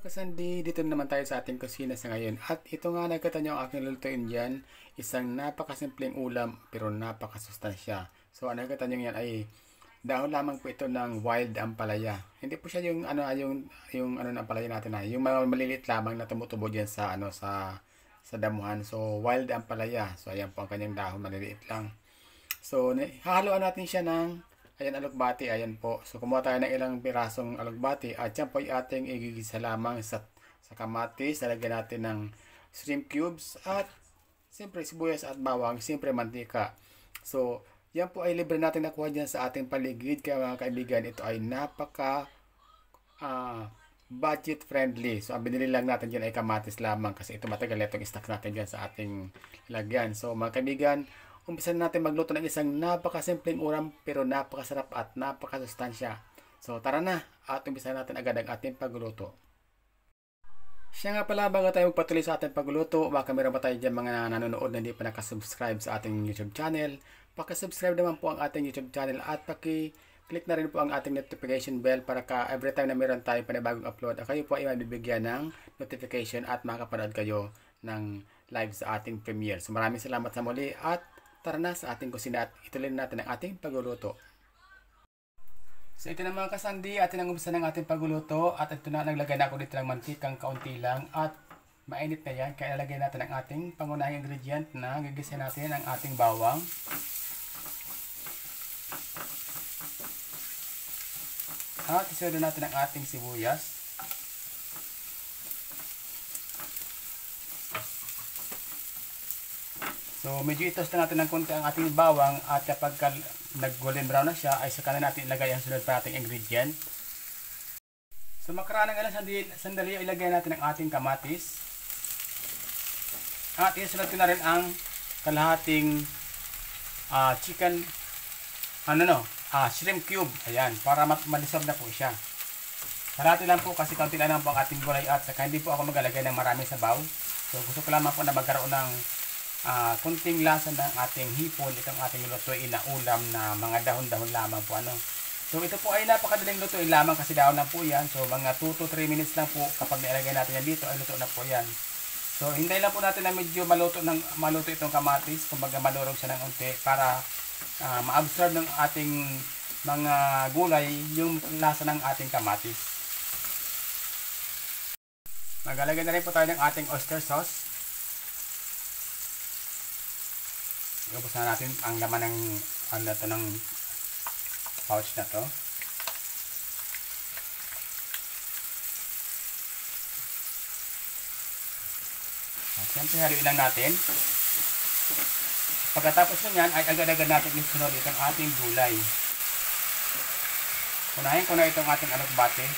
Kasandi, dito naman tayo sa ating kusina sa ngayon. At ito nga nakita nyo ang aking lulutuin dyan. Isang napakasimpleng ulam pero napakasustansya. So ang nakita nyo yan ay dahon lamang po ito ng wild ampalaya. Hindi po siya yung yung ano ng ampalaya natin na yung mga maliliit lamang na tumutubo diyan sa sa damuhan. So wild ampalaya. So ayan po ang kanyang dahon, maliliit lang. So hahaluan natin siya ng ayan, alugbati, ayan po. So, kumuha tayo ng ilang pirasong alugbati at yan po ay ating igigisa lamang sa kamatis. Lalagyan natin ng shrimp cubes at siyempre sibuyas at bawang, siyempre mantika. So, yan po ay libre natin nakuha dyan sa ating paligid. Kaya mga kaibigan, ito ay napaka budget friendly. So, ang binili lang natin dyan ay kamatis lamang kasi ito matagal itong stock natin dyan sa ating lagyan. So, mga kaibigan, umpisa natin magluto ng isang napakasimpleng ulam pero napakasarap at napakasustansya. So tara na at umpisa natin agad ang ating pagluluto. Siya nga pala, bago tayo magpatuloy sa ating pagluluto, baka meron pa tayo dyan mga nanonood na hindi pa nakasubscribe sa ating YouTube channel. Pakisubscribe naman po ang ating YouTube channel at paki-click na rin po ang ating notification bell para every time na meron tayong panibagong upload, kayo po ay mabibigyan ng notification at makakapanood kayo ng live sa ating premiere. So maraming salamat sa muli at tara na sa ating kusina at ituloy natin ang ating pagluluto. So ito na mga kasandi, atin ang umpisa ng ating pagluluto at ito na, naglagay na ako dito ng mantikang kaunti lang at mainit na yan. Kaya ilagay natin ang ating pangunahing ingredient na gigisa natin ang ating bawang. At isunod natin ang ating sibuyas. So medyo i-toast na natin ng konti ang ating bawang at kapag nag-golden brown na siya ay saka na natin ilagay ang sunod pa nating ingredient. So makaraan ng ilang sandali ilagay natin ang ating kamatis. At isunod ko na rin ang kalahating chicken shrimp cube. Ayan, para malisog na po siya. Kalahati lang po kasi kaunti lang po ang ating gulay at saka hindi po ako maglalagay ng marami sabaw. So gusto ko lamang po na magkaroon ng kunting lasa ng ating hipon, itong ating lutuin na ulam na mga dahon-dahon lamang po So ito po ay napakadaling lutuin lamang kasi dahon lang po yan. So mga 2 to 3 minutes lang po kapag nilagay natin yan dito ay luto na po yan. So hintayin lang po natin na medyo maluto itong kamatis, kumbaga malurog siya ng unti para ma-absorb ng ating mga gulay yung lasa ng ating kamatis. Maglalagay na rin po tayo ng ating oyster sauce. Ubos na natin ang laman ng ng pouch na to. At siyempre haluin lang natin. Pagkatapos nyan ay agad-agad natin isunod itong ating gulay. Unahin ko na itong ating alugbate.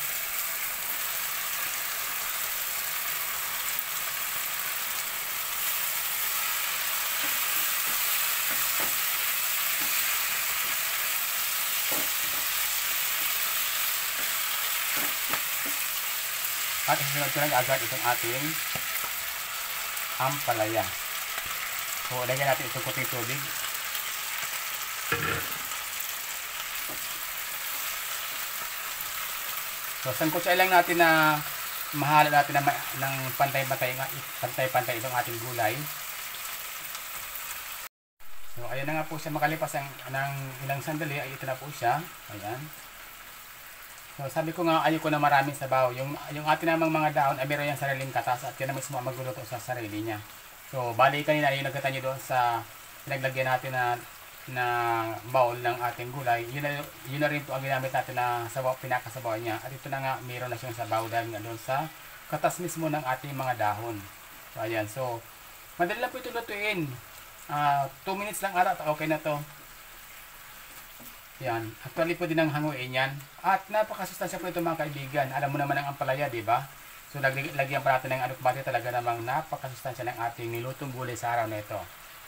At isunod ko lang agad itong ating ampalaya. So, lagyan natin itong kunting tubig. So, sangkutsa lang natin na mahalo natin ng pantay-pantay itong ating gulay. So, ayan na nga po siya, makalipas ng ilang sandali ay ito na po siya. Ayan. So, sabi ko nga ayoko na maraming sabaw. Yung atin namang mga dahon ay meron yung sariling katas at yan na mismo magluluto sa sarili niya. So, bali kanina yung nagkita nyo doon sa pinaglagyan natin na bowl ng ating gulay. Yun na rin po ang ginamit natin na sabaw, pinakasabaw niya. At ito na nga, meron na siyang sabaw dahil nga doon sa katas mismo ng ating mga dahon. So, ayan. So, madali lang po ito lutuin. 2 minutes lang ata, okay na to. Yan. Actually po din ang hanguin yan. At napakasustansya po ito mga kaibigan. Alam mo naman ang ampalaya, di ba? So lagyan pa natin ng alugbati, talaga namang napakasustansya ng ating nilutong gulay sa araw na ito.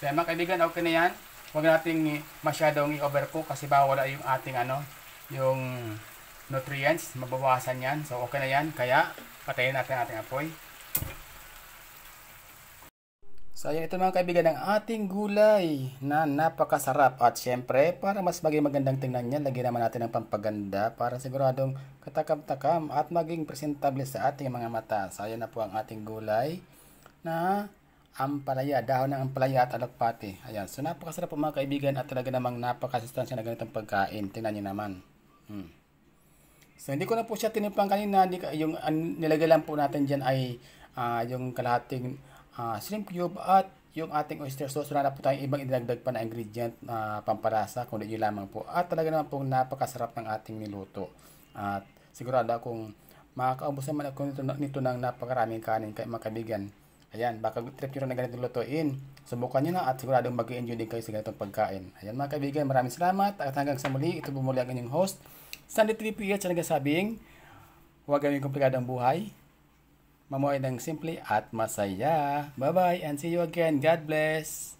So yan, mga kaibigan, okay na yan. Huwag nating masyadong i-overcook kasi bawala yung ating yung nutrients, mababawasan yan. So okay na yan. Kaya patayin natin ang ating apoy. So, ayan, ito mga kaibigan ng ating gulay na napakasarap. At syempre, para mas maging magandang tingnan yan, lagyan naman natin ng pampaganda para siguradong katakam-takam at maging presentable sa ating mga mata. So, ayan na po ang ating gulay na ampalaya, dahon ng ampalaya at alokpati. Ayan, so napakasarap po mga kaibigan at talaga namang napakasustansya na ganitong pagkain. Tingnan nyo naman. So, hindi ko na po siya tinimpang kanina. Yung nilagay lang po natin dyan ay yung kalahating shrimp cube at yung ating oyster sauce. Wala na po tayong ibang idinagdag pa na ingredient na pampalasa, kundi yun lamang po. At talaga naman po napakasarap ng ating niluto. At sigurado akong makakaubos naman ako nito ng napakaraming kanin mga kaibigan. Ayan, baka trip nyo rin na ganitong lutuin. Subukan nyo na at siguradong mag-enjoy din kayo sa ganitong pagkain. Ayan mga kaibigan, maraming salamat at hanggang sa muli, ito bumuli ang inyong host, Sandy 3PH na nagsasabing, huwag gawing komplikado ang buhay. Mamuhay ng simple at masaya. Bye-bye and see you again. God bless.